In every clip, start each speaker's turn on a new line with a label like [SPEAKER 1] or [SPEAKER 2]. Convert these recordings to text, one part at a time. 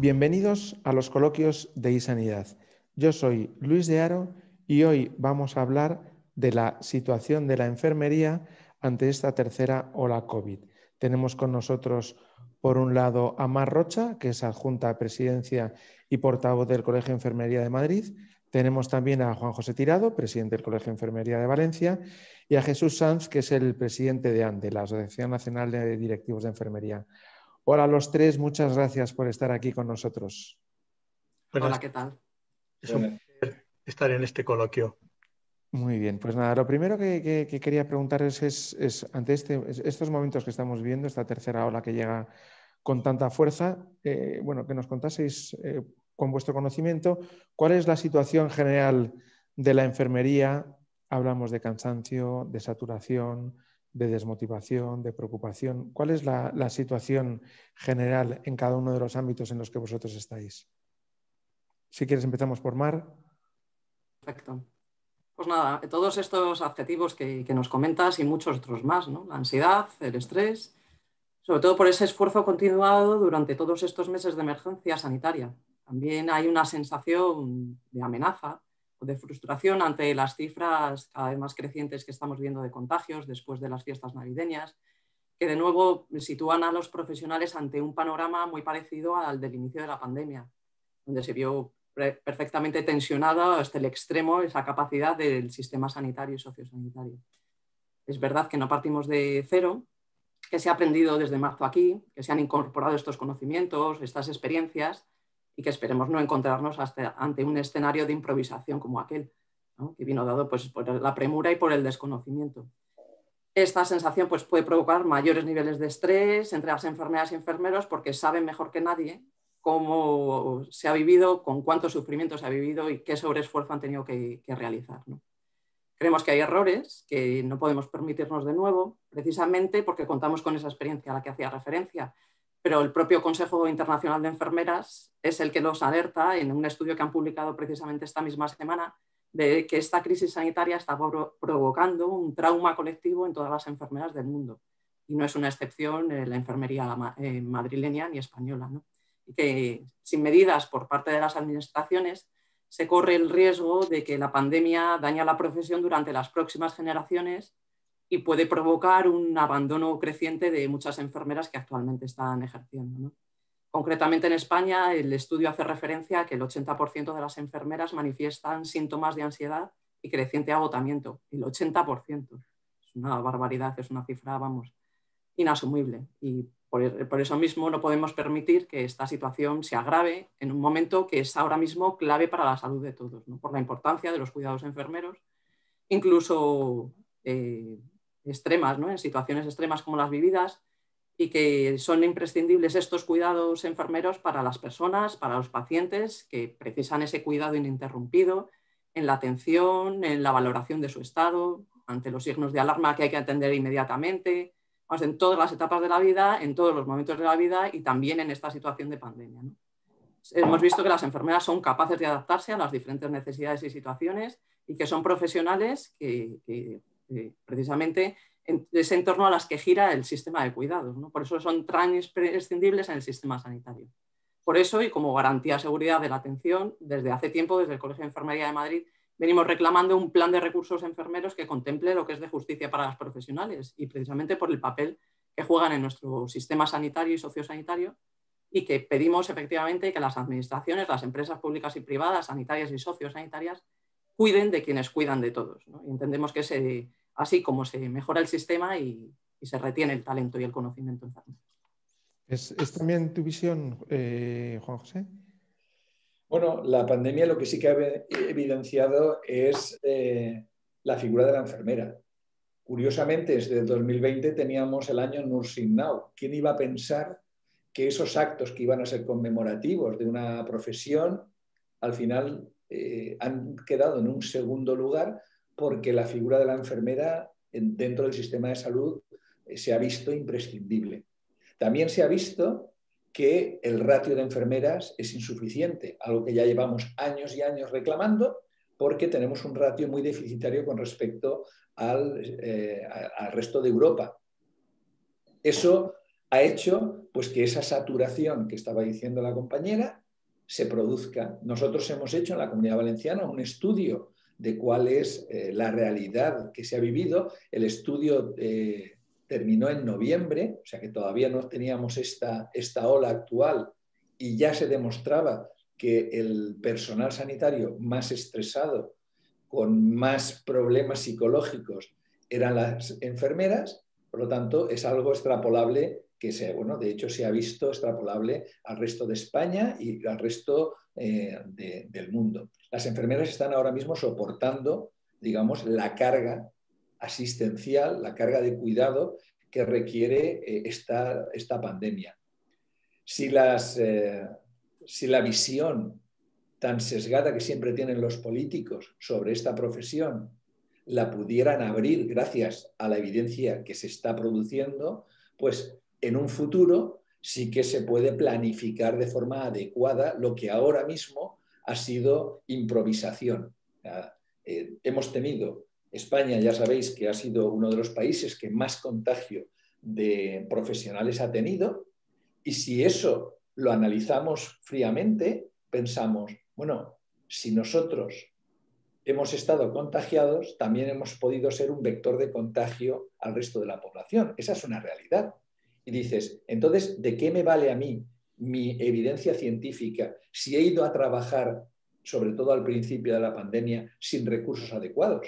[SPEAKER 1] Bienvenidos a los coloquios de iSanidad. Yo soy Luis de Haro y hoy vamos a hablar de la situación de la enfermería ante esta tercera ola COVID. Tenemos con nosotros, por un lado, a Mar Rocha, que es adjunta a Presidencia y portavoz del Colegio de Enfermería de Madrid. Tenemos también a Juan José Tirado, presidente del Colegio de Enfermería de Valencia, y a Jesús Sanz, que es el presidente de ANDE, la Asociación Nacional de Directivos de Enfermería. Hola a los tres, muchas gracias por estar aquí con nosotros.
[SPEAKER 2] Hola, ¿qué tal?
[SPEAKER 3] Es un placer estar en este coloquio.
[SPEAKER 1] Muy bien, pues nada, lo primero que quería preguntaros es ante estos momentos que estamos viendo, esta tercera ola que llega con tanta fuerza, que nos contaseis con vuestro conocimiento cuál es la situación general de la enfermería. Hablamos de cansancio, de saturación, de desmotivación, de preocupación. ¿Cuál es la situación general en cada uno de los ámbitos en los que vosotros estáis? Si quieres empezamos por Mar.
[SPEAKER 2] Perfecto. Pues nada, todos estos adjetivos que nos comentas y muchos otros más, ¿no? La ansiedad, el estrés, sobre todo por ese esfuerzo continuado durante todos estos meses de emergencia sanitaria. También hay una sensación de amenaza o de frustración ante las cifras cada vez más crecientes que estamos viendo de contagios después de las fiestas navideñas, que de nuevo sitúan a los profesionales ante un panorama muy parecido al del inicio de la pandemia, donde se vio perfectamente tensionada hasta el extremo esa capacidad del sistema sanitario y sociosanitario. Es verdad que no partimos de cero, que se ha aprendido desde marzo aquí, que se han incorporado estos conocimientos, estas experiencias, y que esperemos no encontrarnos ante un escenario de improvisación como aquel, ¿no? Que vino dado pues, por la premura y por el desconocimiento. Esta sensación pues, puede provocar mayores niveles de estrés entre las enfermeras y enfermeros porque saben mejor que nadie cómo se ha vivido, con cuánto sufrimiento se ha vivido y qué sobreesfuerzo han tenido que realizar, ¿no? Creemos que hay errores que no podemos permitirnos de nuevo, precisamente porque contamos con esa experiencia a la que hacía referencia, pero el propio Consejo Internacional de Enfermeras es el que los alerta en un estudio que han publicado precisamente esta misma semana de que esta crisis sanitaria está provocando un trauma colectivo en todas las enfermeras del mundo. Y no es una excepción la enfermería madrileña ni española, ¿no? Y que sin medidas por parte de las administraciones se corre el riesgo de que la pandemia dañe a la profesión durante las próximas generaciones y puede provocar un abandono creciente de muchas enfermeras que actualmente están ejerciendo, ¿no? Concretamente en España, el estudio hace referencia a que el 80% de las enfermeras manifiestan síntomas de ansiedad y creciente agotamiento. El 80%. Es una barbaridad, es una cifra, vamos, inasumible. Y por eso mismo no podemos permitir que esta situación se agrave en un momento que es ahora mismo clave para la salud de todos, ¿no? Por la importancia de los cuidados enfermeros, incluso extremas, ¿no? En situaciones extremas como las vividas, y que son imprescindibles estos cuidados enfermeros para las personas, para los pacientes que precisan ese cuidado ininterrumpido en la atención, en la valoración de su estado, ante los signos de alarma que hay que atender inmediatamente, en todas las etapas de la vida, en todos los momentos de la vida y también en esta situación de pandemia, ¿no? Hemos visto que las enfermeras son capaces de adaptarse a las diferentes necesidades y situaciones y que son profesionales que precisamente es en torno a las que gira el sistema de cuidados, ¿no? Por eso son tan imprescindibles en el sistema sanitario. Por eso, y como garantía de seguridad de la atención, desde hace tiempo, desde el Colegio de Enfermería de Madrid, venimos reclamando un plan de recursos enfermeros que contemple lo que es de justicia para las profesionales y precisamente por el papel que juegan en nuestro sistema sanitario y sociosanitario, y que pedimos efectivamente que las administraciones, las empresas públicas y privadas, sanitarias y sociosanitarias, cuiden de quienes cuidan de todos, ¿no? Y entendemos que así como se mejora el sistema y se retiene el talento y el conocimiento enfermo.
[SPEAKER 1] ¿Es también tu visión, Juan José?
[SPEAKER 4] Bueno, la pandemia lo que sí que ha evidenciado es la figura de la enfermera. Curiosamente, desde el 2020 teníamos el año Nursing Now. ¿Quién iba a pensar que esos actos que iban a ser conmemorativos de una profesión, al final han quedado en un segundo lugar porque la figura de la enfermera dentro del sistema de salud se ha visto imprescindible? También se ha visto que el ratio de enfermeras es insuficiente, algo que ya llevamos años y años reclamando, porque tenemos un ratio muy deficitario con respecto al resto de Europa. Eso ha hecho pues, que esa saturación que estaba diciendo la compañera se produzca. Nosotros hemos hecho en la Comunidad Valenciana un estudio de cuál es la realidad que se ha vivido. El estudio terminó en noviembre, o sea que todavía no teníamos esta ola actual y ya se demostraba que el personal sanitario más estresado, con más problemas psicológicos, eran las enfermeras. Por lo tanto, es algo extrapolable que de hecho se ha visto extrapolable al resto de España y al resto del mundo. Las enfermeras están ahora mismo soportando, digamos, la carga asistencial, la carga de cuidado que requiere esta pandemia. Si la visión tan sesgada que siempre tienen los políticos sobre esta profesión la pudieran abrir gracias a la evidencia que se está produciendo, pues en un futuro sí que se puede planificar de forma adecuada lo que ahora mismo ha sido improvisación. Hemos tenido, España ya sabéis que ha sido uno de los países que más contagio de profesionales ha tenido, y si eso lo analizamos fríamente, pensamos, bueno, si nosotros hemos estado contagiados, también hemos podido ser un vector de contagio al resto de la población. Esa es una realidad. Y dices, entonces, ¿de qué me vale a mí mi evidencia científica si he ido a trabajar, sobre todo al principio de la pandemia, sin recursos adecuados?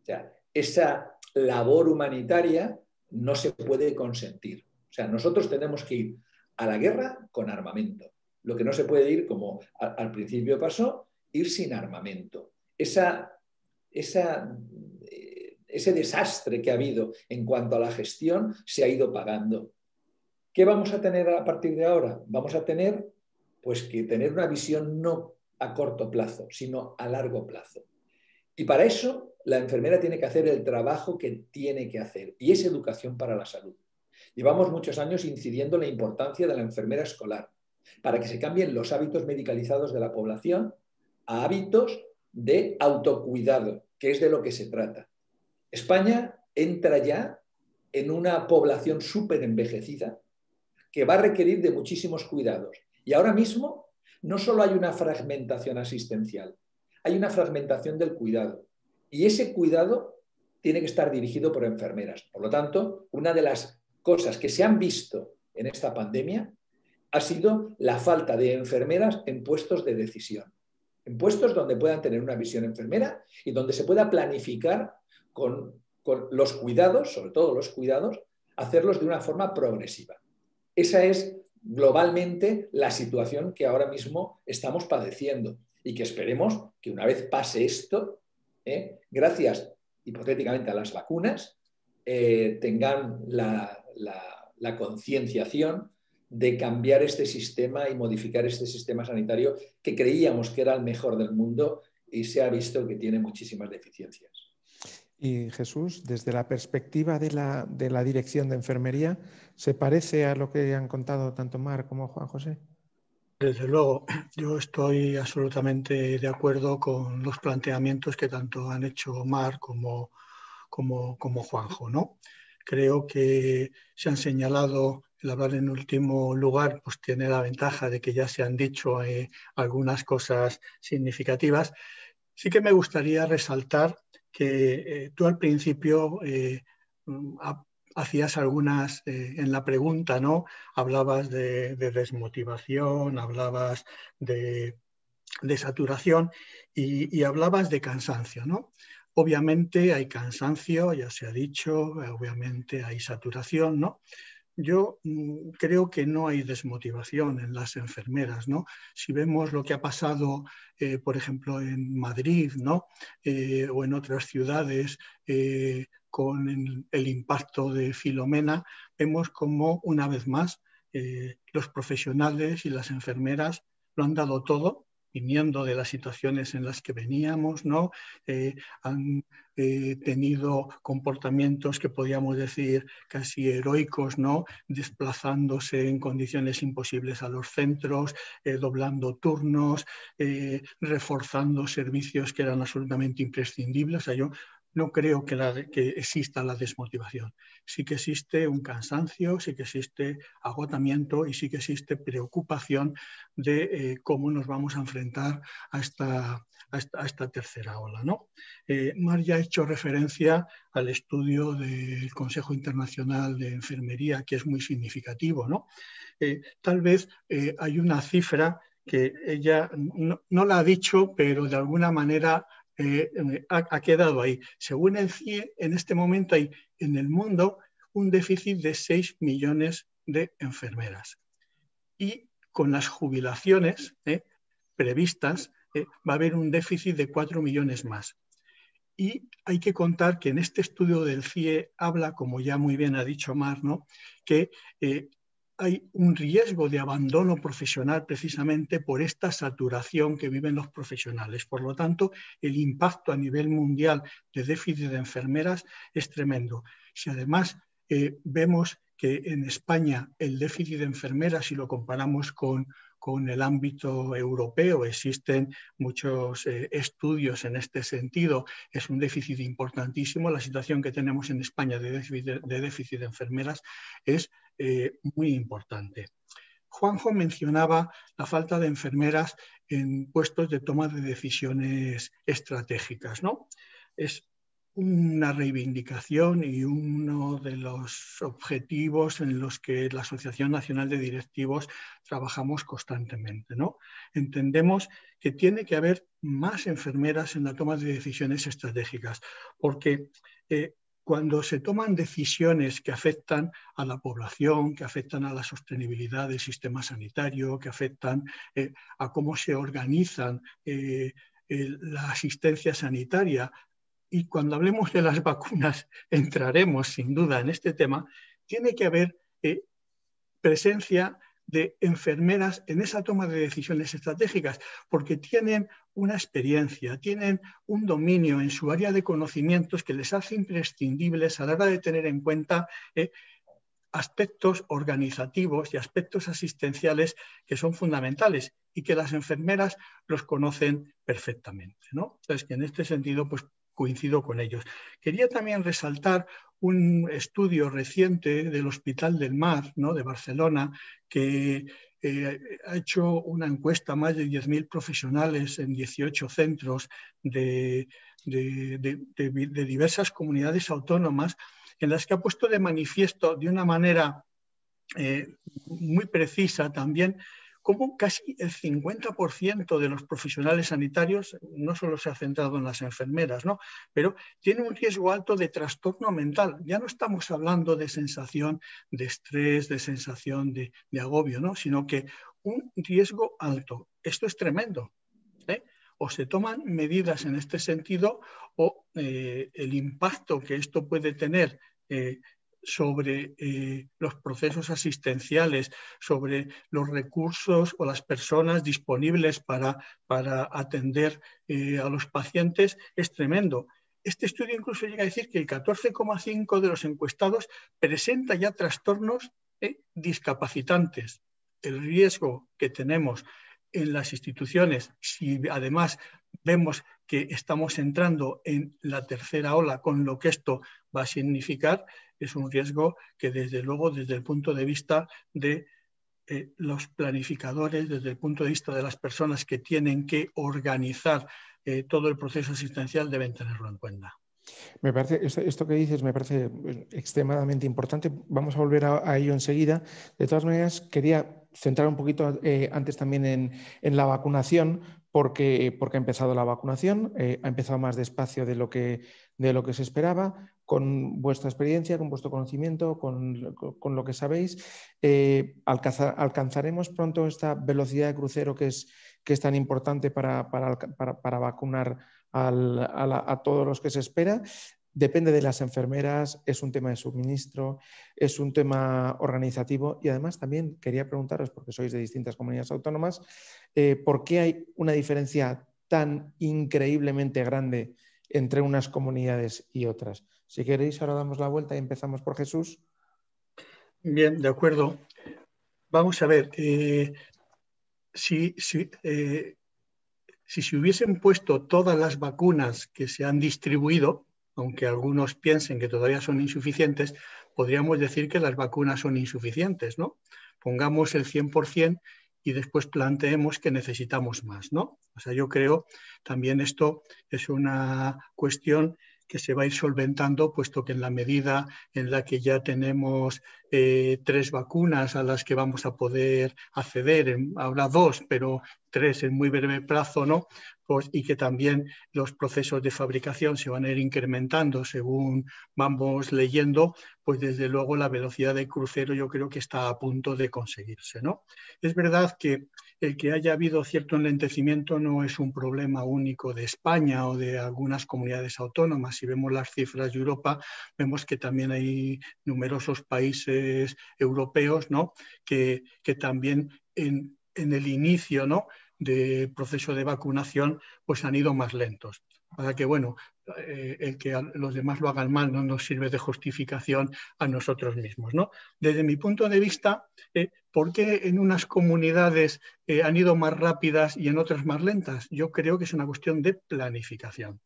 [SPEAKER 4] O sea, esa labor humanitaria no se puede consentir. O sea, nosotros tenemos que ir a la guerra con armamento. Lo que no se puede ir, como al principio pasó, ir sin armamento. Ese desastre que ha habido en cuanto a la gestión se ha ido pagando. ¿Qué vamos a tener a partir de ahora? Vamos a tener, pues, que tener una visión no a corto plazo, sino a largo plazo. Y para eso la enfermera tiene que hacer el trabajo que tiene que hacer, y es educación para la salud. Llevamos muchos años incidiendo en la importancia de la enfermera escolar para que se cambien los hábitos medicalizados de la población a hábitos de autocuidado, que es de lo que se trata. España entra ya en una población súper envejecida que va a requerir de muchísimos cuidados. Y ahora mismo no solo hay una fragmentación asistencial, hay una fragmentación del cuidado. Y ese cuidado tiene que estar dirigido por enfermeras. Por lo tanto, una de las cosas que se han visto en esta pandemia ha sido la falta de enfermeras en puestos de decisión, en puestos donde puedan tener una visión enfermera y donde se pueda planificar con los cuidados, sobre todo los cuidados, hacerlos de una forma progresiva. Esa es globalmente la situación que ahora mismo estamos padeciendo y que esperemos que una vez pase esto, gracias hipotéticamente a las vacunas, tengan la concienciación de cambiar este sistema y modificar este sistema sanitario que creíamos que era el mejor del mundo y se ha visto que tiene muchísimas deficiencias.
[SPEAKER 1] Y Jesús, desde la perspectiva de la dirección de enfermería, ¿se parece a lo que han contado tanto Mar como Juan José?
[SPEAKER 3] Desde luego, yo estoy absolutamente de acuerdo con los planteamientos que tanto han hecho Mar como Juanjo, ¿no? Creo que se han señalado, el hablar en último lugar, pues tiene la ventaja de que ya se han dicho algunas cosas significativas. Sí que me gustaría resaltar que tú al principio hacías algunas, en la pregunta, ¿no? Hablabas de desmotivación, hablabas de saturación y hablabas de cansancio, ¿no? Obviamente hay cansancio, ya se ha dicho, obviamente hay saturación, ¿no? Yo creo que no hay desmotivación en las enfermeras, ¿no? Si vemos lo que ha pasado, por ejemplo, en Madrid, ¿no? O en otras ciudades con el impacto de Filomena, vemos como una vez más los profesionales y las enfermeras lo han dado todo, viniendo de las situaciones en las que veníamos, ¿no? Han tenido comportamientos que podríamos decir casi heroicos, ¿no? Desplazándose en condiciones imposibles a los centros, doblando turnos, reforzando servicios que eran absolutamente imprescindibles. O sea, yo no creo que exista la desmotivación. Sí que existe un cansancio, sí que existe agotamiento y sí que existe preocupación de cómo nos vamos a enfrentar a esta tercera ola, ¿no? Mar ya ha hecho referencia al estudio del Consejo Internacional de Enfermería, que es muy significativo, ¿no? Tal vez hay una cifra que ella no la ha dicho, pero de alguna manera ha quedado ahí. Según el CIE, en este momento hay en el mundo un déficit de 6 millones de enfermeras. Y con las jubilaciones previstas va a haber un déficit de 4 millones más. Y hay que contar que en este estudio del CIE habla, como ya muy bien ha dicho Mar, ¿no?, que hay un riesgo de abandono profesional precisamente por esta saturación que viven los profesionales. Por lo tanto, el impacto a nivel mundial de déficit de enfermeras es tremendo. Si además vemos que en España el déficit de enfermeras, si lo comparamos con el ámbito europeo, existen muchos estudios en este sentido, es un déficit importantísimo. La situación que tenemos en España de déficit de enfermeras es muy importante. Juanjo mencionaba la falta de enfermeras en puestos de toma de decisiones estratégicas, ¿no? Es una reivindicación y uno de los objetivos en los que la Asociación Nacional de Directivos trabajamos constantemente, ¿no? Entendemos que tiene que haber más enfermeras en la toma de decisiones estratégicas, porque cuando se toman decisiones que afectan a la población, que afectan a la sostenibilidad del sistema sanitario, que afectan a cómo se organizan la asistencia sanitaria, y cuando hablemos de las vacunas entraremos sin duda en este tema, tiene que haber presencia de enfermeras en esa toma de decisiones estratégicas, porque tienen una experiencia, tienen un dominio en su área de conocimientos que les hace imprescindibles a la hora de tener en cuenta aspectos organizativos y aspectos asistenciales que son fundamentales y que las enfermeras los conocen perfectamente, ¿no? Entonces, que en este sentido, pues coincido con ellos. Quería también resaltar un estudio reciente del Hospital del Mar, ¿no?, de Barcelona, que ha hecho una encuesta a más de 10.000 profesionales en 18 centros de diversas comunidades autónomas, en las que ha puesto de manifiesto de una manera muy precisa también cómo casi el 50% de los profesionales sanitarios, no solo se ha centrado en las enfermeras, ¿no?, pero tiene un riesgo alto de trastorno mental. Ya no estamos hablando de sensación de estrés, de sensación de agobio, ¿no?, sino que un riesgo alto. Esto es tremendo, ¿eh? O se toman medidas en este sentido o el impacto que esto puede tener sobre los procesos asistenciales, sobre los recursos o las personas disponibles para atender a los pacientes, es tremendo. Este estudio incluso llega a decir que el 14,5% de los encuestados presenta ya trastornos discapacitantes. El riesgo que tenemos en las instituciones, si además vemos que estamos entrando en la tercera ola con lo que esto va a significar, es un riesgo que desde luego desde el punto de vista de los planificadores, desde el punto de vista de las personas que tienen que organizar todo el proceso asistencial deben tenerlo en cuenta.
[SPEAKER 1] Me parece, esto que dices me parece extremadamente importante. Vamos a volver a ello enseguida. De todas maneras, quería centrar un poquito antes también en la vacunación, porque ha empezado la vacunación, ha empezado más despacio de lo que se esperaba. Con vuestra experiencia, con vuestro conocimiento, con lo que sabéis, ¿alcanzaremos pronto esta velocidad de crucero que es tan importante para vacunar a todos los que se espera? Depende de las enfermeras, es un tema de suministro, es un tema organizativo y además también quería preguntaros, porque sois de distintas comunidades autónomas, ¿por qué hay una diferencia tan increíblemente grande entre unas comunidades y otras? Si queréis, ahora damos la vuelta y empezamos por Jesús.
[SPEAKER 3] Bien, de acuerdo. Vamos a ver, si se hubiesen puesto todas las vacunas que se han distribuido, aunque algunos piensen que todavía son insuficientes, podríamos decir que las vacunas son insuficientes, ¿no? Pongamos el 100% y después planteemos que necesitamos más, ¿no? O sea, yo creo también esto es una cuestión que se va a ir solventando, puesto que en la medida en la que ya tenemos 3 vacunas a las que vamos a poder acceder, ahora 2, pero 3 en muy breve plazo, ¿no? Pues, y que también los procesos de fabricación se van a ir incrementando según vamos leyendo, pues desde luego la velocidad de crucero yo creo que está a punto de conseguirse, ¿no? Es verdad que el que haya habido cierto enlentecimiento no es un problema único de España o de algunas comunidades autónomas. Si vemos las cifras de Europa, vemos que también hay numerosos países europeos, ¿no? que también en el inicio, ¿no?, del proceso de vacunación pues han ido más lentos. Para que, bueno, el que los demás lo hagan mal no nos sirve de justificación a nosotros mismos, ¿no? Desde mi punto de vista, ¿por qué en unas comunidades han ido más rápidas y en otras más lentas? Yo creo que es una cuestión de planificación.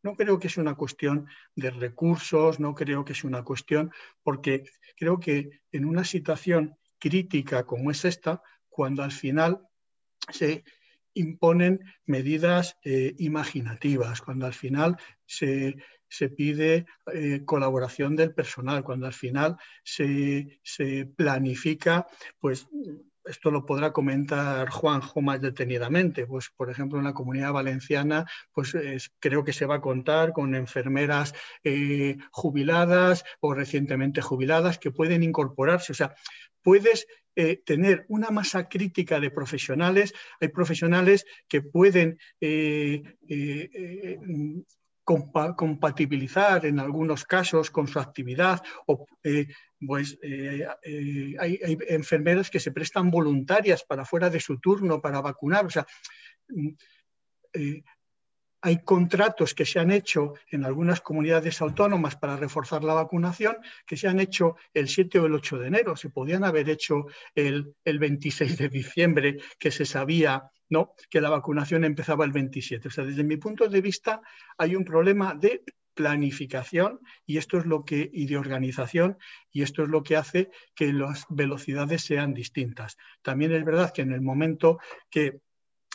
[SPEAKER 3] No creo que es una cuestión de recursos, no creo que es una cuestión, porque creo que en una situación crítica como es esta, cuando al final se imponen medidas imaginativas, cuando al final se pide colaboración del personal, cuando al final se planifica, pues esto lo podrá comentar Juanjo más detenidamente. Pues, por ejemplo, en la Comunidad Valenciana, pues creo que se va a contar con enfermeras jubiladas o recientemente jubiladas que pueden incorporarse. O sea, puedes tener una masa crítica de profesionales. Hay profesionales que pueden compatibilizar en algunos casos con su actividad o hay enfermeras que se prestan voluntarias para fuera de su turno para vacunar. O sea, hay contratos que se han hecho en algunas comunidades autónomas para reforzar la vacunación que se han hecho el 7 o el 8 de enero. Se podían haber hecho el 26 de diciembre, que se sabía, ¿no?, que la vacunación empezaba el 27. O sea, desde mi punto de vista hay un problema de planificación y de organización, y esto es lo que hace que las velocidades sean distintas. También es verdad que en el momento que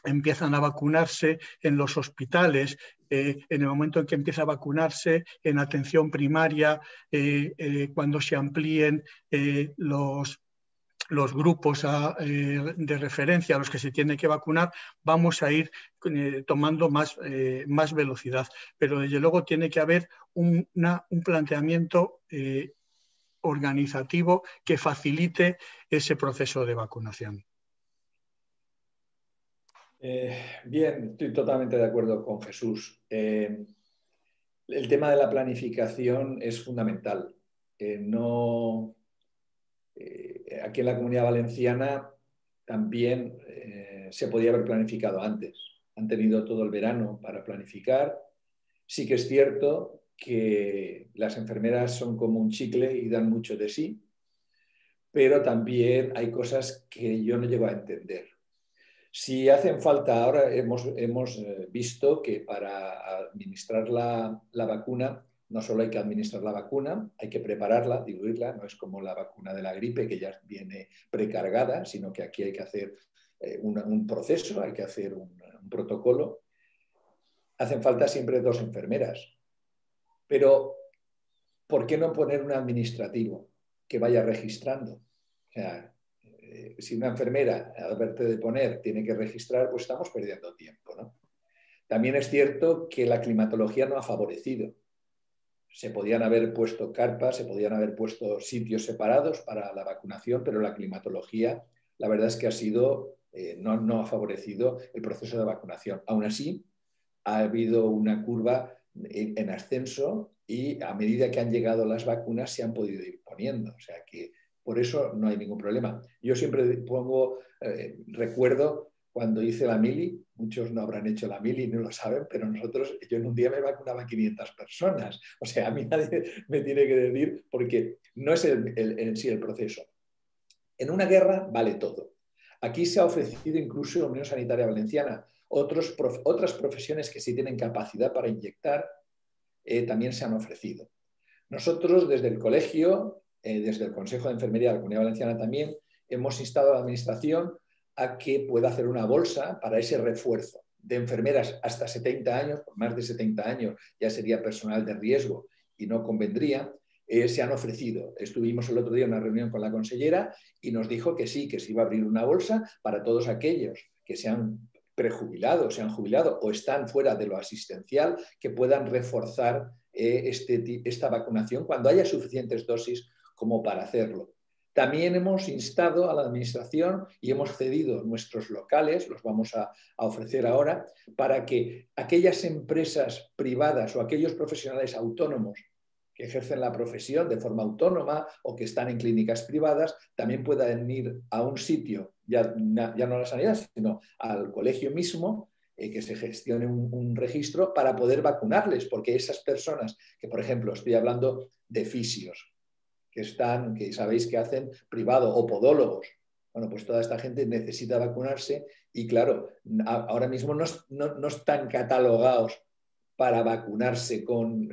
[SPEAKER 3] empiezan a vacunarse en los hospitales, en el momento en que empieza a vacunarse en atención primaria, cuando se amplíen los grupos de referencia a los que se tiene que vacunar, vamos a ir tomando más velocidad. Pero desde luego tiene que haber un planteamiento organizativo que facilite ese proceso de vacunación.
[SPEAKER 4] Bien, estoy totalmente de acuerdo con Jesús. El tema de la planificación es fundamental. Aquí en la Comunidad Valenciana también se podía haber planificado antes. Han tenido todo el verano para planificar. Sí que es cierto que las enfermeras son como un chicle y dan mucho de sí, pero también hay cosas que yo no llego a entender. Si hacen falta, ahora hemos visto que para administrar la vacuna, no solo hay que administrar la vacuna, hay que prepararla, diluirla, no es como la vacuna de la gripe que ya viene precargada, sino que aquí hay que hacer un proceso, hay que hacer un protocolo. Hacen falta siempre 2 enfermeras, pero ¿por qué no poner un administrativo que vaya registrando? O sea, si una enfermera, al verte de poner, tiene que registrar, pues estamos perdiendo tiempo, ¿no? También es cierto que la climatología no ha favorecido. Se podían haber puesto carpas, se podían haber puesto sitios separados para la vacunación, pero la climatología, la verdad es que no ha favorecido el proceso de vacunación. Aún así, ha habido una curva en ascenso y a medida que han llegado las vacunas se han podido ir poniendo. O sea que por eso no hay ningún problema. Yo siempre recuerdo cuando hice la mili, muchos no habrán hecho la mili, no lo saben, pero yo en un día me vacunaba 500 personas. O sea, a mí nadie me tiene que decir, porque no es en sí el proceso. En una guerra vale todo. Aquí se ha ofrecido incluso la Unión Sanitaria Valenciana, otras profesiones que sí tienen capacidad para inyectar, también se han ofrecido. Nosotros desde el colegio, desde el Consejo de Enfermería de la Comunidad Valenciana también, hemos instado a la Administración a que pueda hacer una bolsa para ese refuerzo de enfermeras hasta 70 años, por más de 70 años ya sería personal de riesgo y no convendría. Se han ofrecido. Estuvimos el otro día en una reunión con la consellera y nos dijo que sí, que se iba a abrir una bolsa para todos aquellos que se han prejubilado, se han jubilado o están fuera de lo asistencial, que puedan reforzar esta vacunación cuando haya suficientes dosis como para hacerlo. También hemos instado a la Administración y hemos cedido nuestros locales, los vamos a ofrecer ahora, para que aquellas empresas privadas o aquellos profesionales autónomos que ejercen la profesión de forma autónoma o que están en clínicas privadas, también puedan ir a un sitio, ya no a la sanidad, sino al colegio mismo, que se gestione un registro para poder vacunarles, porque esas personas que, por ejemplo, estoy hablando de fisios, que sabéis que hacen privado, o podólogos, bueno, pues toda esta gente necesita vacunarse y claro, ahora mismo no están catalogados para vacunarse con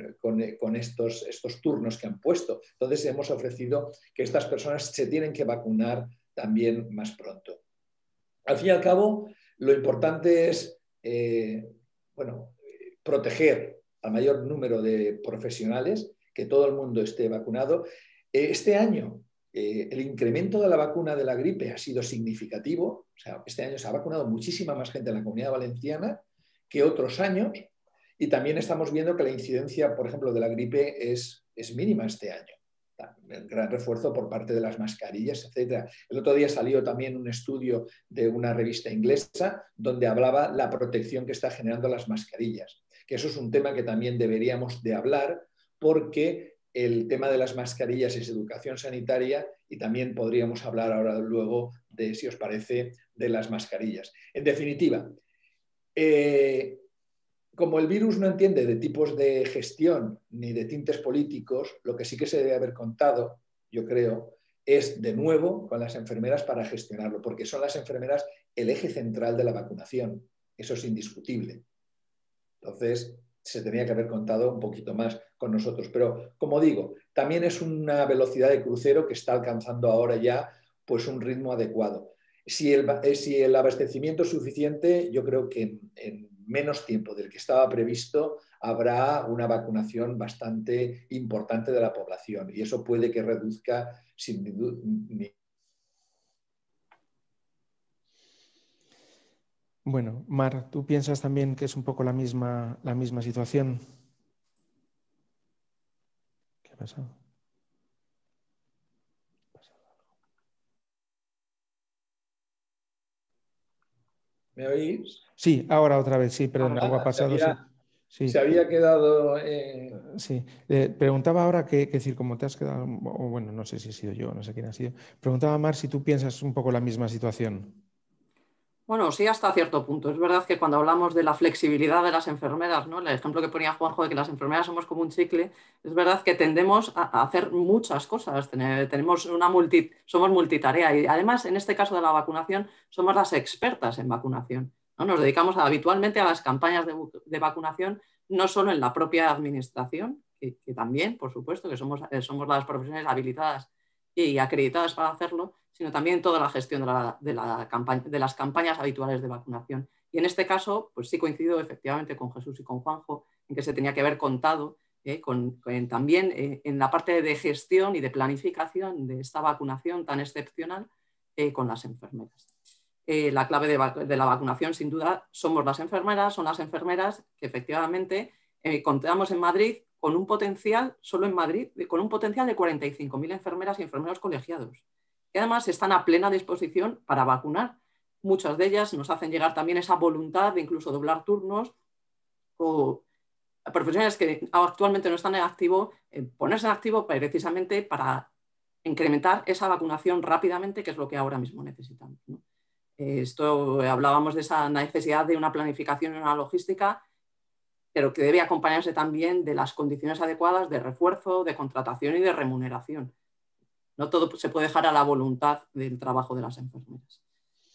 [SPEAKER 4] estos turnos que han puesto. Entonces hemos ofrecido que estas personas se tienen que vacunar también más pronto. Al fin y al cabo, lo importante es proteger al mayor número de profesionales, que todo el mundo esté vacunado. Este año el incremento de la vacuna de la gripe ha sido significativo. O sea, este año se ha vacunado muchísima más gente en la Comunidad Valenciana que otros años. Y también estamos viendo que la incidencia, por ejemplo, de la gripe es mínima este año. El gran refuerzo por parte de las mascarillas, etc. El otro día salió también un estudio de una revista inglesa donde hablaba la protección que está generando las mascarillas. Que eso es un tema que también deberíamos de hablar porque el tema de las mascarillas es educación sanitaria y también podríamos hablar ahora luego de, si os parece, de las mascarillas. En definitiva, como el virus no entiende de tipos de gestión ni de tintes políticos, lo que sí que se debe haber contado, yo creo, es de nuevo con las enfermeras para gestionarlo, porque son las enfermeras el eje central de la vacunación. Eso es indiscutible. Entonces, se tenía que haber contado un poquito más con nosotros. Pero, como digo, también es una velocidad de crucero que está alcanzando ahora ya pues, un ritmo adecuado. Si el abastecimiento es suficiente, yo creo que en menos tiempo del que estaba previsto habrá una vacunación bastante importante de la población y eso puede que reduzca sin duda.
[SPEAKER 1] Bueno, Mar, ¿tú piensas también que es un poco la misma situación? ¿Qué ha pasado?
[SPEAKER 4] ¿Me oís?
[SPEAKER 1] Sí, ahora otra vez, sí, perdón, algo ha pasado. Sí.
[SPEAKER 4] Se había quedado...
[SPEAKER 1] Sí, preguntaba ahora que decir, como te has quedado, o bueno, no sé si he sido yo, no sé quién ha sido, preguntaba Mar si tú piensas un poco la misma situación.
[SPEAKER 2] Bueno, sí, hasta cierto punto. Es verdad que cuando hablamos de la flexibilidad de las enfermeras, ¿no? El ejemplo que ponía Juanjo de que las enfermeras somos como un chicle, es verdad que tendemos a hacer muchas cosas. Somos multitarea y además, en este caso de la vacunación, somos las expertas en vacunación, ¿no? Nos dedicamos habitualmente a las campañas de vacunación, no solo en la propia administración, que también, por supuesto, que somos las profesionales habilitadas y acreditadas para hacerlo, sino también toda la gestión de las campañas habituales de vacunación. Y en este caso, pues sí coincido efectivamente con Jesús y con Juanjo en que se tenía que haber contado también en la parte de gestión y de planificación de esta vacunación tan excepcional con las enfermeras. La clave de la vacunación, sin duda, somos las enfermeras, son las enfermeras que efectivamente contamos en Madrid con un potencial, solo en Madrid, con un potencial de 45.000 enfermeras y enfermeros colegiados, que además están a plena disposición para vacunar. Muchas de ellas nos hacen llegar también esa voluntad de incluso doblar turnos o profesionales que actualmente no están en activo, ponerse en activo precisamente para incrementar esa vacunación rápidamente, que es lo que ahora mismo necesitamos, ¿no? Hablábamos de esa necesidad de una planificación y una logística, pero que debe acompañarse también de las condiciones adecuadas de refuerzo, de contratación y de remuneración. No todo se puede dejar a la voluntad del trabajo de las enfermeras.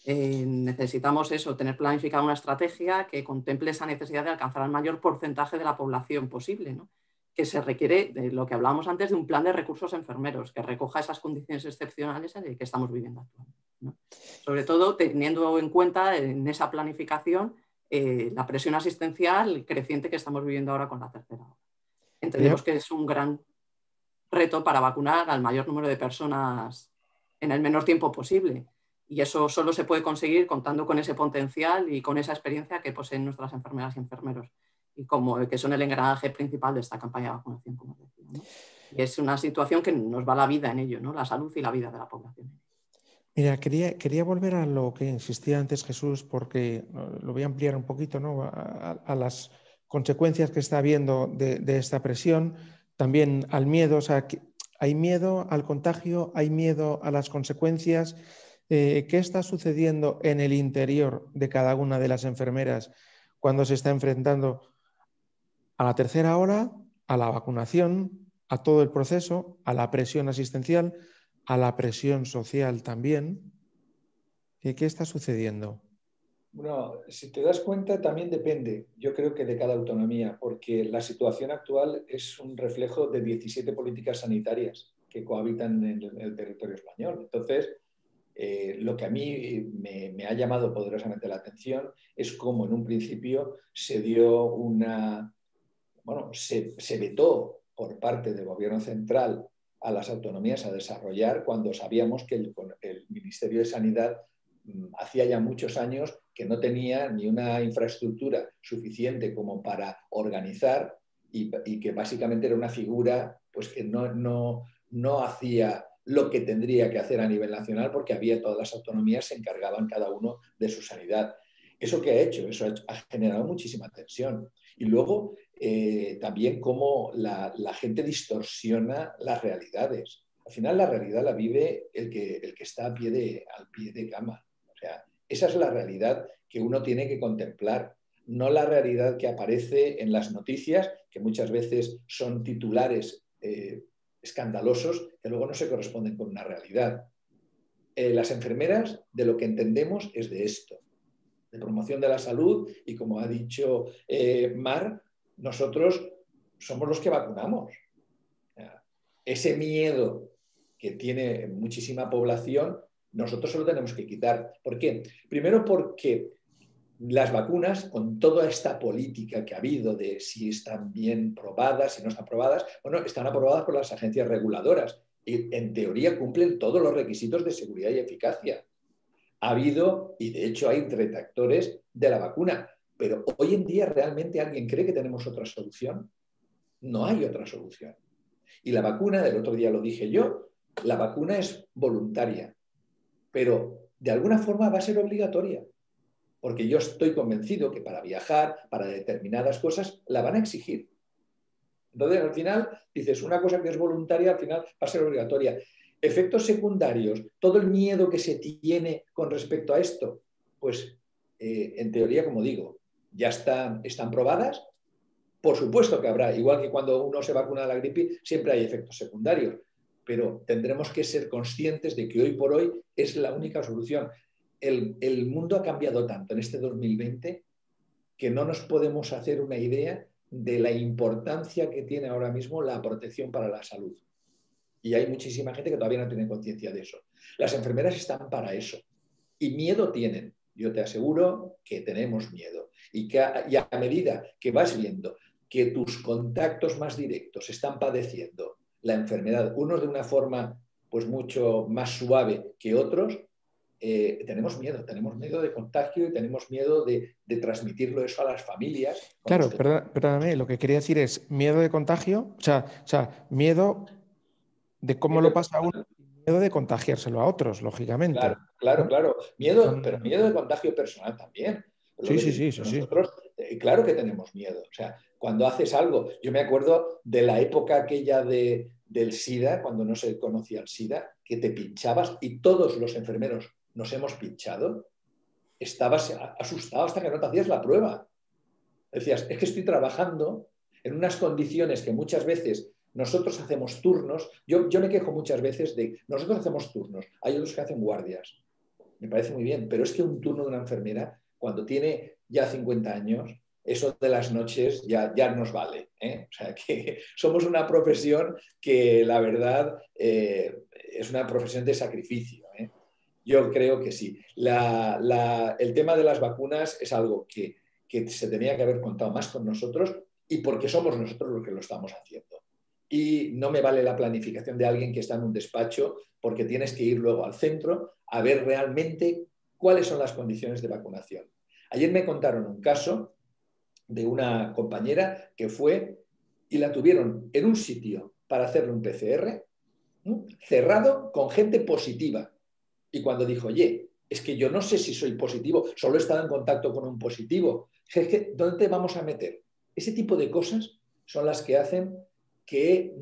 [SPEAKER 2] Necesitamos tener planificada una estrategia que contemple esa necesidad de alcanzar el mayor porcentaje de la población posible, ¿no? que se requiere de lo que hablábamos antes, de un plan de recursos enfermeros que recoja esas condiciones excepcionales en las que estamos viviendo actualmente, ¿no? Sobre todo teniendo en cuenta en esa planificación la presión asistencial creciente que estamos viviendo ahora con la tercera ola. Entendemos que es un gran reto para vacunar al mayor número de personas en el menor tiempo posible. Y eso solo se puede conseguir contando con ese potencial y con esa experiencia que poseen nuestras enfermeras y enfermeros, y que son el engranaje principal de esta campaña de vacunación, como os decía, ¿no? Y es una situación que nos va la vida en ello, ¿no? La salud y la vida de la población.
[SPEAKER 1] Mira, quería volver a lo que insistía antes Jesús, porque lo voy a ampliar un poquito, ¿no? a las consecuencias que está habiendo de esta presión, también al miedo. O sea, hay miedo al contagio, hay miedo a las consecuencias. ¿Qué está sucediendo en el interior de cada una de las enfermeras cuando se está enfrentando a la tercera ola, a la vacunación, a todo el proceso, a la presión asistencial, a la presión social también? ¿Qué está sucediendo?
[SPEAKER 4] Bueno, si te das cuenta, también depende, yo creo que de cada autonomía, porque la situación actual es un reflejo de 17 políticas sanitarias que cohabitan en el territorio español. Entonces, lo que a mí me ha llamado poderosamente la atención es cómo en un principio se dio se vetó por parte del Gobierno central a las autonomías a desarrollar cuando sabíamos que el Ministerio de Sanidad hacía ya muchos años que no tenía ni una infraestructura suficiente como para organizar y que básicamente era una figura pues, que no hacía lo que tendría que hacer a nivel nacional porque todas las autonomías se encargaban cada uno de su sanidad. ¿Eso qué ha hecho? Eso ha generado muchísima tensión. Y luego también cómo la gente distorsiona las realidades. Al final la realidad la vive el que está al pie de cama. O sea, esa es la realidad que uno tiene que contemplar, no la realidad que aparece en las noticias, que muchas veces son titulares escandalosos que luego no se corresponden con una realidad. Las enfermeras, de lo que entendemos, es de esto, de promoción de la salud, y como ha dicho Mar, nosotros somos los que vacunamos. Ese miedo que tiene muchísima población, nosotros se lo tenemos que quitar. ¿Por qué? Primero porque las vacunas, con toda esta política que ha habido de si están bien probadas, si no están probadas, bueno, están aprobadas por las agencias reguladoras y en teoría cumplen todos los requisitos de seguridad y eficacia. Ha habido, y de hecho hay detractores de la vacuna, pero hoy en día ¿realmente alguien cree que tenemos otra solución? No hay otra solución. Y la vacuna, del otro día lo dije yo, la vacuna es voluntaria, pero de alguna forma va a ser obligatoria. Porque yo estoy convencido que para viajar, para determinadas cosas, la van a exigir. Entonces, al final, dices, una cosa que es voluntaria, al final va a ser obligatoria. Efectos secundarios, todo el miedo que se tiene con respecto a esto, pues en teoría, como digo, ya están probadas. Por supuesto que habrá, igual que cuando uno se vacuna de la gripe, siempre hay efectos secundarios, pero tendremos que ser conscientes de que hoy por hoy es la única solución. El mundo ha cambiado tanto en este 2020 que no nos podemos hacer una idea de la importancia que tiene ahora mismo la protección para la salud. Y hay muchísima gente que todavía no tiene conciencia de eso. Las enfermeras están para eso. Y miedo tienen. Yo te aseguro que tenemos miedo. Y a medida que vas viendo que tus contactos más directos están padeciendo la enfermedad, unos de una forma pues mucho más suave que otros, tenemos miedo de contagio y tenemos miedo de transmitirlo eso a las familias.
[SPEAKER 1] Claro, perdóname, lo que quería decir es miedo de contagio, o sea miedo de cómo lo pasa uno, miedo de contagiárselo a otros, lógicamente.
[SPEAKER 4] Claro,
[SPEAKER 1] ¿no?
[SPEAKER 4] claro. Pero miedo de contagio personal también.
[SPEAKER 1] Sí.
[SPEAKER 4] Nosotros, claro que tenemos miedo. O sea, cuando haces algo, yo me acuerdo de la época aquella del SIDA, cuando no se conocía el SIDA, que te pinchabas y todos los enfermeros nos hemos pinchado, estabas asustado hasta que no te hacías la prueba. Decías, es que estoy trabajando en unas condiciones que muchas veces nosotros hacemos turnos. Yo me quejo muchas veces de, nosotros hacemos turnos, hay otros que hacen guardias. Me parece muy bien, pero es que un turno de una enfermera, cuando tiene ya 50 años, eso de las noches ya nos vale, ¿eh? O sea, que somos una profesión que la verdad es una profesión de sacrificio, ¿eh? Yo creo que sí. El tema de las vacunas es algo que se tenía que haber contado más con nosotros y porque somos nosotros los que lo estamos haciendo. Y no me vale la planificación de alguien que está en un despacho porque tienes que ir luego al centro a ver realmente cuáles son las condiciones de vacunación. Ayer me contaron un caso de una compañera que fue y la tuvieron en un sitio para hacerle un PCR, ¿no?, cerrado con gente positiva. Y cuando dijo, oye, es que yo no sé si soy positivo, solo he estado en contacto con un positivo, ¿dónde te vamos a meter? Ese tipo de cosas son las que hacen que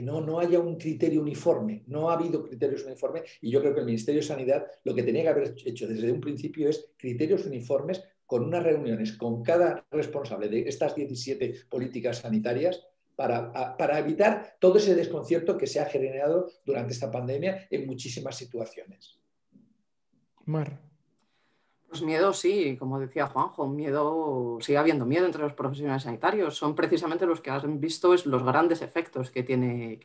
[SPEAKER 4] no haya un criterio uniforme. No ha habido criterios uniformes y yo creo que el Ministerio de Sanidad lo que tenía que haber hecho desde un principio es criterios uniformes con unas reuniones con cada responsable de estas 17 políticas sanitarias para evitar todo ese desconcierto que se ha generado durante esta pandemia en muchísimas situaciones.
[SPEAKER 1] Mar.
[SPEAKER 2] Pues miedo sí, como decía Juanjo, sigue habiendo miedo entre los profesionales sanitarios. Son precisamente los que han visto los grandes efectos que tiene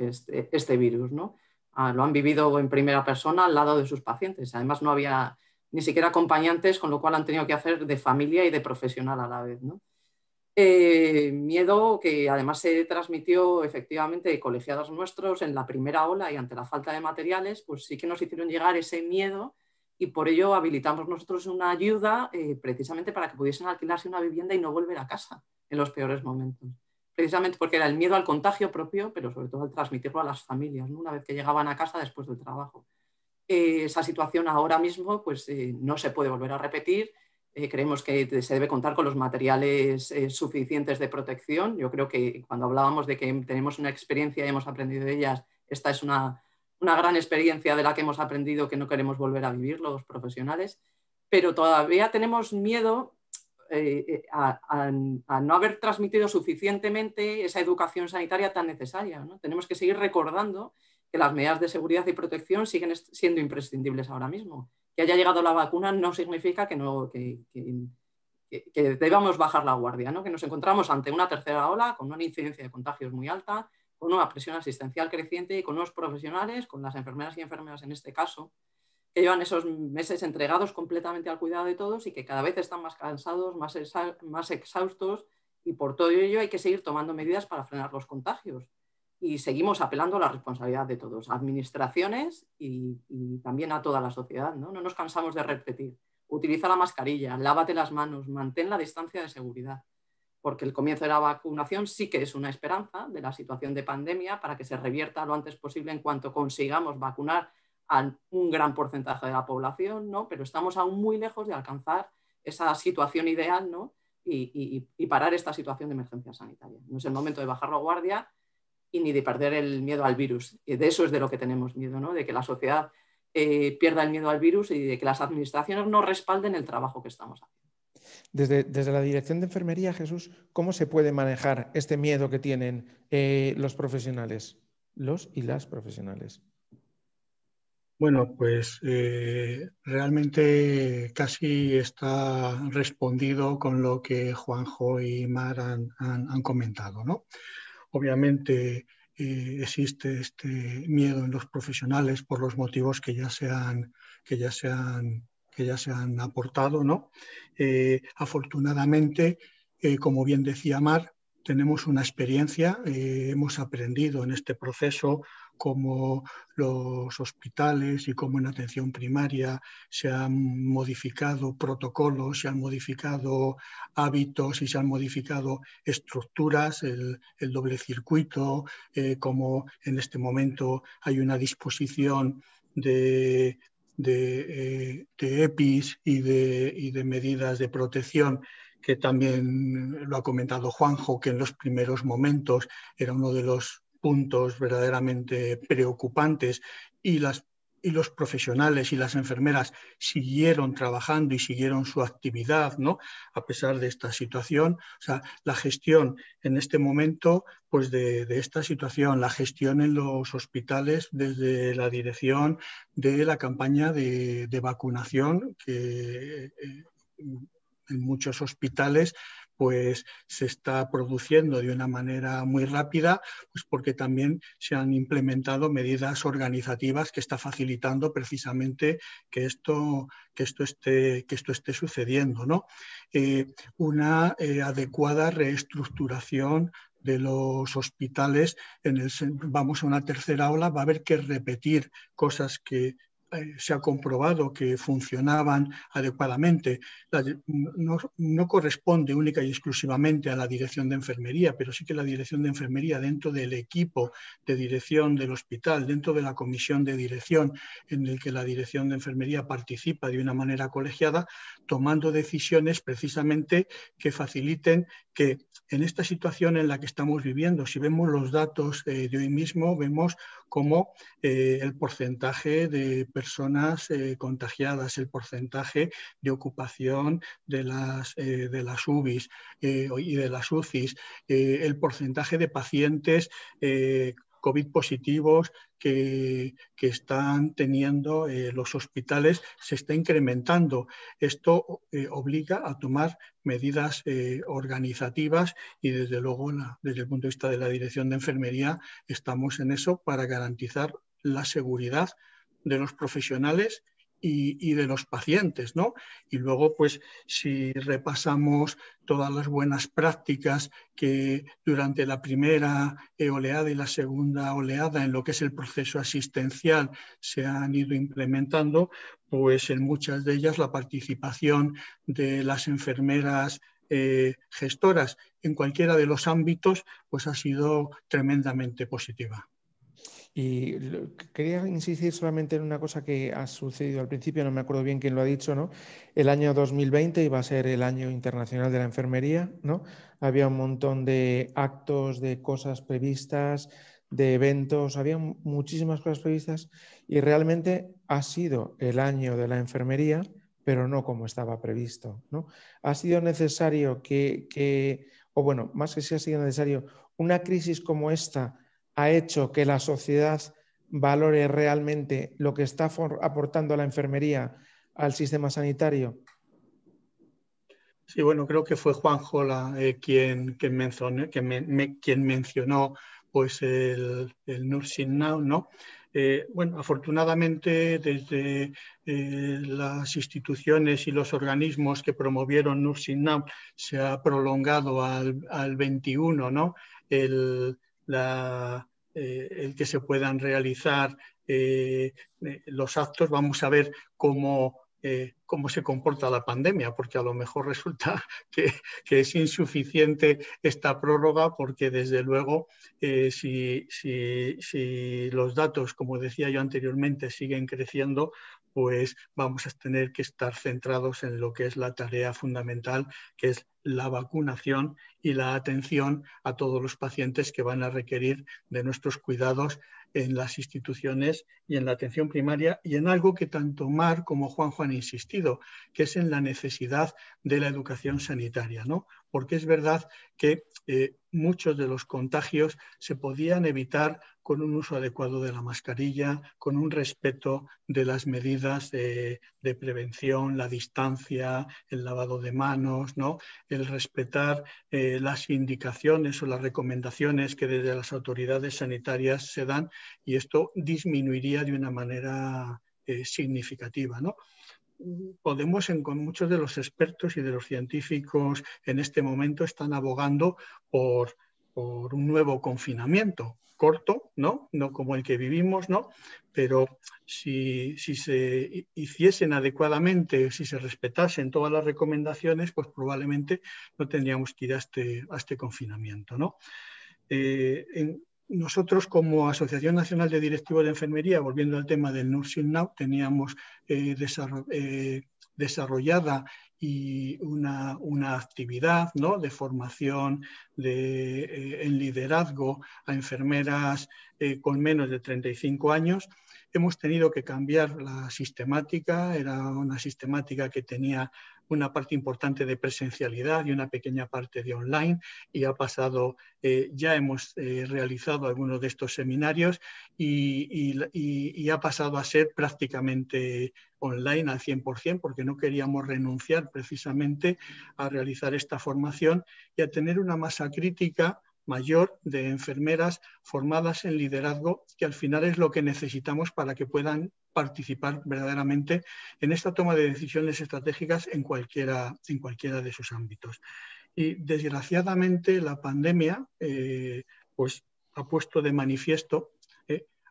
[SPEAKER 2] este virus, ¿no? Lo han vivido en primera persona al lado de sus pacientes. Además no había ni siquiera acompañantes, con lo cual han tenido que hacer de familia y de profesional a la vez, ¿no? Miedo que además se transmitió efectivamente de colegiados nuestros en la primera ola y ante la falta de materiales, pues sí que nos hicieron llegar ese miedo y por ello habilitamos nosotros una ayuda precisamente para que pudiesen alquilarse una vivienda y no volver a casa en los peores momentos. Precisamente porque era el miedo al contagio propio, pero sobre todo al transmitirlo a las familias, ¿no?, una vez que llegaban a casa después del trabajo. Esa situación ahora mismo pues, no se puede volver a repetir. Creemos que se debe contar con los materiales suficientes de protección. Yo creo que cuando hablábamos de que tenemos una experiencia y hemos aprendido de ellas, esta es una gran experiencia de la que hemos aprendido que no queremos volver a vivir los profesionales, pero todavía tenemos miedo a no haber transmitido suficientemente esa educación sanitaria tan necesaria, ¿no? Tenemos que seguir recordando que las medidas de seguridad y protección siguen siendo imprescindibles ahora mismo. Que haya llegado la vacuna no significa que debamos bajar la guardia, ¿no? Que nos encontramos ante una tercera ola con una incidencia de contagios muy alta, con una presión asistencial creciente y con unos profesionales, con las enfermeras y enfermeras en este caso, que llevan esos meses entregados completamente al cuidado de todos y que cada vez están más cansados, más exhaustos, y por todo ello hay que seguir tomando medidas para frenar los contagios. Y seguimos apelando a la responsabilidad de todos, administraciones y también a toda la sociedad, ¿no? No nos cansamos de repetir. Utiliza la mascarilla, lávate las manos, mantén la distancia de seguridad, porque el comienzo de la vacunación sí que es una esperanza de la situación de pandemia para que se revierta lo antes posible en cuanto consigamos vacunar a un gran porcentaje de la población, ¿no? Pero estamos aún muy lejos de alcanzar esa situación ideal, ¿no? y parar esta situación de emergencia sanitaria. No es el momento de bajar la guardia y ni de perder el miedo al virus. Y de eso es de lo que tenemos miedo, ¿no? De que la sociedad pierda el miedo al virus y de que las administraciones no respalden el trabajo que estamos haciendo.
[SPEAKER 1] Desde la Dirección de Enfermería, Jesús, ¿cómo se puede manejar este miedo que tienen los profesionales, los y las profesionales?
[SPEAKER 3] Bueno, pues realmente casi está respondido con lo que Juanjo y Mar han comentado, ¿no? Obviamente existe este miedo en los profesionales por los motivos que ya se han aportado, ¿no? Afortunadamente, como bien decía Mar, tenemos una experiencia, hemos aprendido en este proceso cómo los hospitales y cómo en atención primaria se han modificado protocolos, se han modificado hábitos y se han modificado estructuras, el doble circuito, como en este momento hay una disposición de EPIs y de medidas de protección, que también lo ha comentado Juanjo, que en los primeros momentos era uno de los puntos verdaderamente preocupantes y los profesionales y las enfermeras siguieron trabajando y siguieron su actividad, ¿no? A pesar de esta situación. O sea, la gestión en este momento, pues de esta situación, la gestión en los hospitales desde la dirección de la campaña de vacunación que en muchos hospitales pues se está produciendo de una manera muy rápida, pues porque también se han implementado medidas organizativas que está facilitando precisamente que esto esté sucediendo, ¿no? Una adecuada reestructuración de los hospitales. Vamos a una tercera ola, va a haber que repetir cosas que se ha comprobado que funcionaban adecuadamente. No corresponde única y exclusivamente a la dirección de enfermería, pero sí que la dirección de enfermería, dentro del equipo de dirección del hospital, dentro de la comisión de dirección en el que la dirección de enfermería participa de una manera colegiada, tomando decisiones precisamente que faciliten que en esta situación en la que estamos viviendo, si vemos los datos de hoy mismo, vemos cómo el porcentaje de personas contagiadas, el porcentaje de ocupación de las UBIs y de las UCIs, el porcentaje de pacientes COVID positivos que están teniendo los hospitales se está incrementando. Esto obliga a tomar medidas organizativas y desde luego desde el punto de vista de la dirección de enfermería estamos en eso para garantizar la seguridad de los profesionales y de los pacientes, ¿no? Y luego, pues, si repasamos todas las buenas prácticas que durante la primera oleada y la segunda oleada en lo que es el proceso asistencial se han ido implementando, pues en muchas de ellas la participación de las enfermeras gestoras en cualquiera de los ámbitos, pues ha sido tremendamente positiva.
[SPEAKER 1] Y quería insistir solamente en una cosa que ha sucedido al principio, no me acuerdo bien quién lo ha dicho, ¿no? El año 2020 iba a ser el año internacional de la enfermería, ¿no? Había un montón de actos, de cosas previstas, de eventos, había muchísimas cosas previstas y realmente ha sido el año de la enfermería, pero no como estaba previsto, ¿no? Ha sido necesario o bueno, más que si ha sido necesario, una crisis como esta ha hecho que la sociedad valore realmente lo que está aportando la enfermería al sistema sanitario?
[SPEAKER 3] Sí, bueno, creo que fue Juanjo quien mencionó pues el Nursing Now, ¿no? Bueno, afortunadamente desde las instituciones y los organismos que promovieron Nursing Now se ha prolongado al 21, ¿no? El que se puedan realizar los actos. Vamos a ver cómo se comporta la pandemia, porque a lo mejor resulta que es insuficiente esta prórroga, porque desde luego si los datos, como decía yo anteriormente, siguen creciendo, pues vamos a tener que estar centrados en lo que es la tarea fundamental, que es la vacunación y la atención a todos los pacientes que van a requerir de nuestros cuidados en las instituciones y en la atención primaria, y en algo que tanto Mar como Juanjo han insistido, que es en la necesidad de la educación sanitaria, ¿no? Porque es verdad que muchos de los contagios se podían evitar con un uso adecuado de la mascarilla, con un respeto de las medidas de prevención, la distancia, el lavado de manos, ¿no? El respetar las indicaciones o las recomendaciones que desde las autoridades sanitarias se dan, y esto disminuiría de una manera significativa, ¿no? Con muchos de los expertos y de los científicos en este momento están abogando por un nuevo confinamiento corto, ¿no? No como el que vivimos, ¿no? Pero si se hiciesen adecuadamente, si se respetasen todas las recomendaciones, pues probablemente no tendríamos que ir a este confinamiento, ¿no? Nosotros, como Asociación Nacional de Directivos de Enfermería, volviendo al tema del Nursing Now, teníamos desarrollada y una actividad, ¿no?, de formación en liderazgo a enfermeras con menos de 35 años. hemos tenido que cambiar la sistemática. Era una sistemática que tenía una parte importante de presencialidad y una pequeña parte de online, y ha pasado, ya hemos realizado algunos de estos seminarios y ha pasado a ser prácticamente online al 100%, porque no queríamos renunciar precisamente a realizar esta formación y a tener una masa crítica mayor de enfermeras formadas en liderazgo, que al final es lo que necesitamos para que puedan participar verdaderamente en esta toma de decisiones estratégicas en cualquiera de sus ámbitos. Y desgraciadamente la pandemia pues ha puesto de manifiesto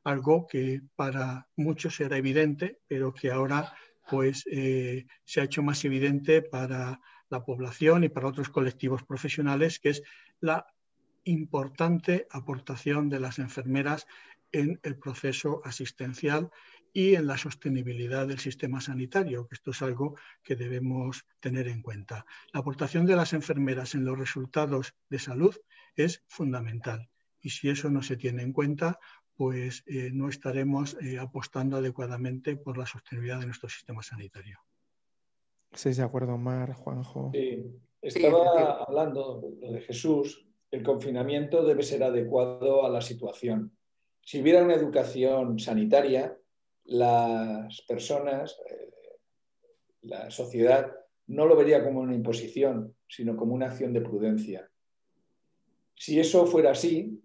[SPEAKER 3] algo que para muchos era evidente, pero que ahora pues, se ha hecho más evidente para la población y para otros colectivos profesionales, que es la importante aportación de las enfermeras en el proceso asistencial y en la sostenibilidad del sistema sanitario, que esto es algo que debemos tener en cuenta. La aportación de las enfermeras en los resultados de salud es fundamental, y si eso no se tiene en cuenta, pues no estaremos apostando adecuadamente por la sostenibilidad de nuestro sistema sanitario.
[SPEAKER 1] ¿Estáis de acuerdo, Mar, Juanjo?
[SPEAKER 4] Sí, estaba hablando de Jesús. El confinamiento debe ser adecuado a la situación. Si hubiera una educación sanitaria, las personas, la sociedad, no lo vería como una imposición, sino como una acción de prudencia. Si eso fuera así,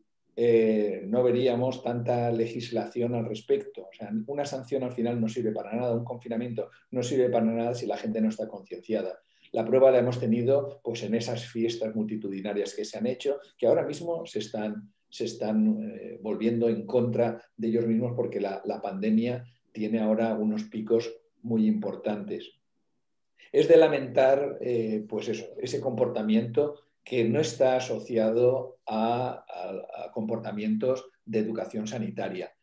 [SPEAKER 4] no veríamos tanta legislación al respecto. O sea, una sanción al final no sirve para nada, un confinamiento no sirve para nada si la gente no está concienciada. La prueba la hemos tenido pues, en esas fiestas multitudinarias que se han hecho, que ahora mismo se están volviendo en contra de ellos mismos, porque la pandemia tiene ahora unos picos muy importantes. Es de lamentar pues eso, ese comportamiento que no está asociado a comportamientos de educación sanitaria.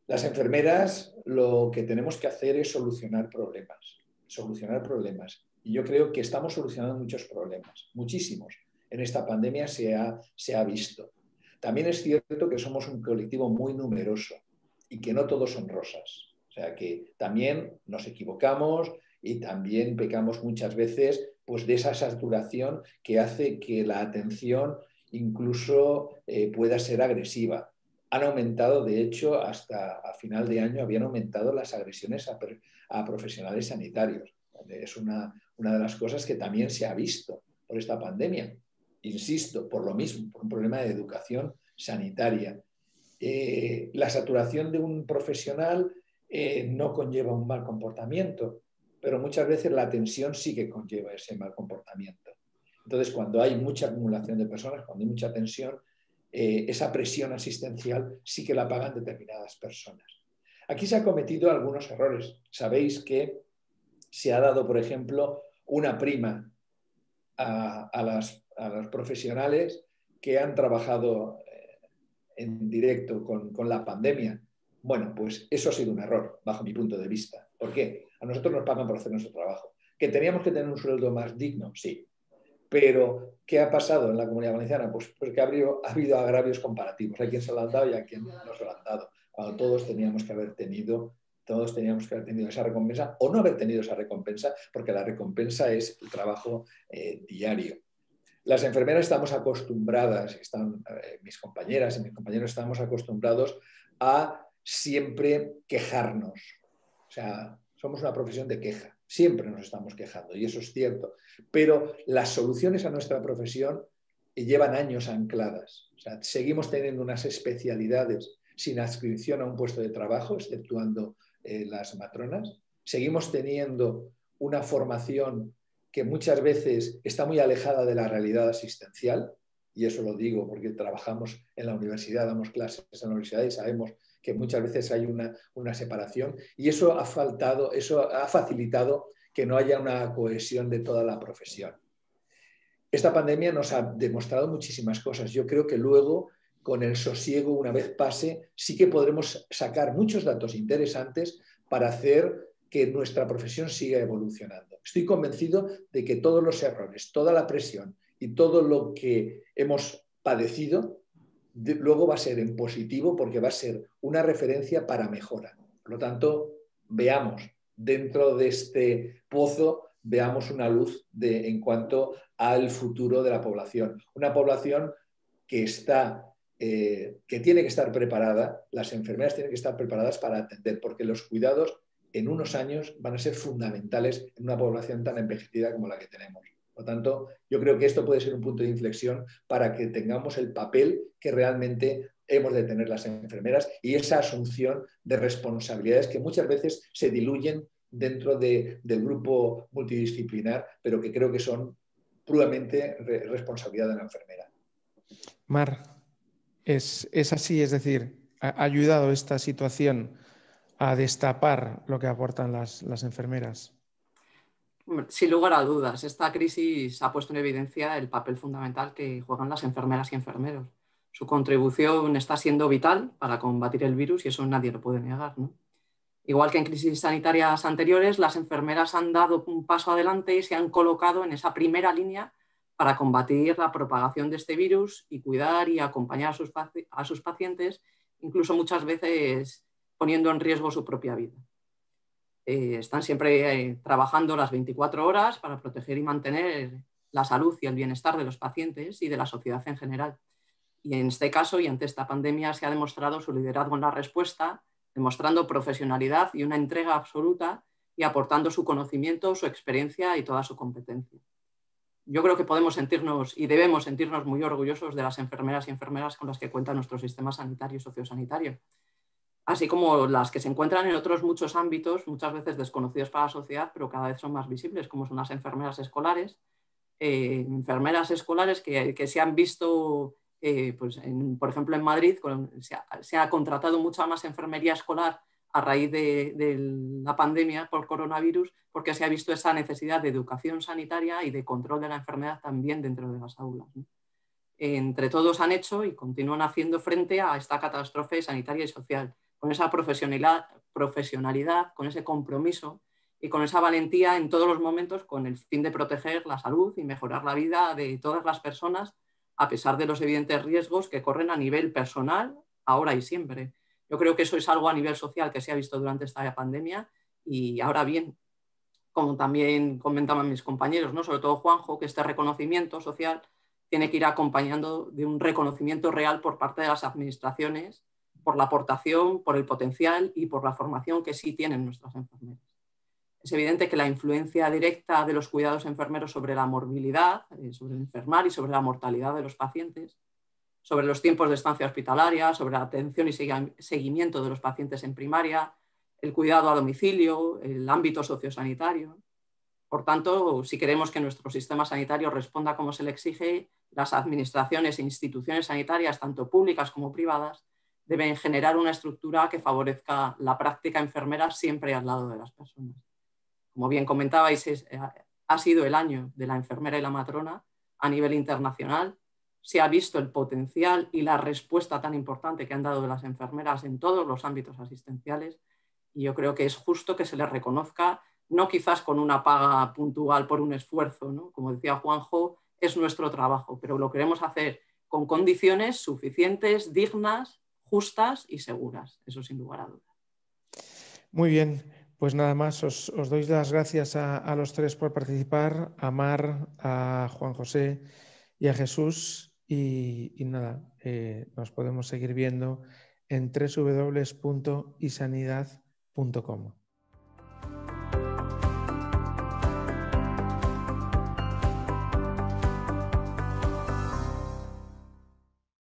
[SPEAKER 4] Las enfermeras lo que tenemos que hacer es solucionar problemas. Y yo creo que estamos solucionando muchos problemas, muchísimos. En esta pandemia se ha visto. También es cierto que somos un colectivo muy numeroso y que no todos son rosas. O sea que también nos equivocamos y también pecamos muchas veces pues, de esa saturación que hace que la atención incluso pueda ser agresiva. Han aumentado, de hecho, hasta a final de año habían aumentado las agresiones a profesionales sanitarios. Es una de las cosas que también se ha visto por esta pandemia. Insisto, por lo mismo, por un problema de educación sanitaria. La saturación de un profesional no conlleva un mal comportamiento, pero muchas veces la tensión sí que conlleva ese mal comportamiento. Entonces, cuando hay mucha acumulación de personas, cuando hay mucha tensión, esa presión asistencial sí que la pagan determinadas personas. Aquí se han cometido algunos errores. Sabéis que se ha dado, por ejemplo, una prima a los profesionales que han trabajado en directo con la pandemia. Bueno, pues eso ha sido un error, bajo mi punto de vista. ¿Por qué? A nosotros nos pagan por hacer nuestro trabajo. ¿Que teníamos que tener un sueldo más digno? Sí. Pero, ¿qué ha pasado en la Comunidad Valenciana? Pues que ha habido agravios comparativos. Hay quien se lo han dado y hay quien no se lo han dado. Cuando todos teníamos que haber tenido esa recompensa o no haber tenido esa recompensa, porque la recompensa es el trabajo diario. Las enfermeras estamos acostumbradas, mis compañeras y mis compañeros estamos acostumbrados a siempre quejarnos. O sea, somos una profesión de queja. Siempre nos estamos quejando y eso es cierto. Pero las soluciones a nuestra profesión llevan años ancladas. O sea, seguimos teniendo unas especialidades sin adscripción a un puesto de trabajo, exceptuando las matronas. Seguimos teniendo una formación que muchas veces está muy alejada de la realidad asistencial, y eso lo digo porque trabajamos en la universidad, damos clases en la universidad y sabemos que muchas veces hay una separación, y eso ha facilitado que no haya una cohesión de toda la profesión. Esta pandemia nos ha demostrado muchísimas cosas. Yo creo que luego, con el sosiego, una vez pase, sí que podremos sacar muchos datos interesantes para hacer que nuestra profesión siga evolucionando. Estoy convencido de que todos los errores, toda la presión y todo lo que hemos padecido luego va a ser en positivo, porque va a ser una referencia para mejora. Por lo tanto, veamos dentro de este pozo, veamos una luz en cuanto al futuro de la población. Una población que tiene que estar preparada, las enfermeras tienen que estar preparadas para atender, porque los cuidados en unos años van a ser fundamentales en una población tan envejecida como la que tenemos. Por lo tanto, yo creo que esto puede ser un punto de inflexión para que tengamos el papel que realmente hemos de tener las enfermeras y esa asunción de responsabilidades que muchas veces se diluyen dentro del grupo multidisciplinar, pero que creo que son puramente responsabilidad de la enfermera.
[SPEAKER 1] Mar, es así, es decir, ¿ha ayudado esta situación a destapar lo que aportan las enfermeras?
[SPEAKER 2] Sin lugar a dudas, esta crisis ha puesto en evidencia el papel fundamental que juegan las enfermeras y enfermeros. Su contribución está siendo vital para combatir el virus y eso nadie lo puede negar, ¿no? Igual que en crisis sanitarias anteriores, las enfermeras han dado un paso adelante y se han colocado en esa primera línea para combatir la propagación de este virus y cuidar y acompañar a sus pacientes, incluso muchas veces poniendo en riesgo su propia vida. Están siempre trabajando las 24 horas para proteger y mantener la salud y el bienestar de los pacientes y de la sociedad en general. Y en este caso y ante esta pandemia se ha demostrado su liderazgo en la respuesta, demostrando profesionalidad y una entrega absoluta y aportando su conocimiento, su experiencia y toda su competencia. Yo creo que podemos sentirnos y debemos sentirnos muy orgullosos de las enfermeras y enfermeras con las que cuenta nuestro sistema sanitario y sociosanitario, así como las que se encuentran en otros muchos ámbitos, muchas veces desconocidos para la sociedad, pero cada vez son más visibles, como son las enfermeras escolares que se han visto, por ejemplo, en Madrid se ha contratado mucha más enfermería escolar a raíz de la pandemia por coronavirus, porque se ha visto esa necesidad de educación sanitaria y de control de la enfermedad también dentro de las aulas, ¿no? Entre todos han hecho y continúan haciendo frente a esta catástrofe sanitaria y social, con esa profesionalidad, con ese compromiso y con esa valentía en todos los momentos con el fin de proteger la salud y mejorar la vida de todas las personas, a pesar de los evidentes riesgos que corren a nivel personal, ahora y siempre. Yo creo que eso es algo a nivel social que se ha visto durante esta pandemia y ahora bien, como también comentaban mis compañeros, ¿no? Sobre todo Juanjo, que este reconocimiento social tiene que ir acompañando de un reconocimiento real por parte de las administraciones, por la aportación, por el potencial y por la formación que sí tienen nuestras enfermeras. Es evidente que la influencia directa de los cuidados enfermeros sobre la morbilidad, sobre el enfermar y sobre la mortalidad de los pacientes, sobre los tiempos de estancia hospitalaria, sobre la atención y seguimiento de los pacientes en primaria, el cuidado a domicilio, el ámbito sociosanitario. Por tanto, si queremos que nuestro sistema sanitario responda como se le exige, las administraciones e instituciones sanitarias, tanto públicas como privadas, deben generar una estructura que favorezca la práctica enfermera siempre al lado de las personas. Como bien comentabais, ha sido el año de la enfermera y la matrona a nivel internacional. Se ha visto el potencial y la respuesta tan importante que han dado las enfermeras en todos los ámbitos asistenciales y yo creo que es justo que se les reconozca, no quizás con una paga puntual por un esfuerzo, ¿no? Como decía Juanjo, es nuestro trabajo, pero lo queremos hacer con condiciones suficientes, dignas, justas y seguras, eso sin lugar a dudas.
[SPEAKER 1] Muy bien, pues nada más, os doy las gracias a los tres por participar, a Mar, a Juan José y a Jesús y nada, nos podemos seguir viendo en www.isanidad.com.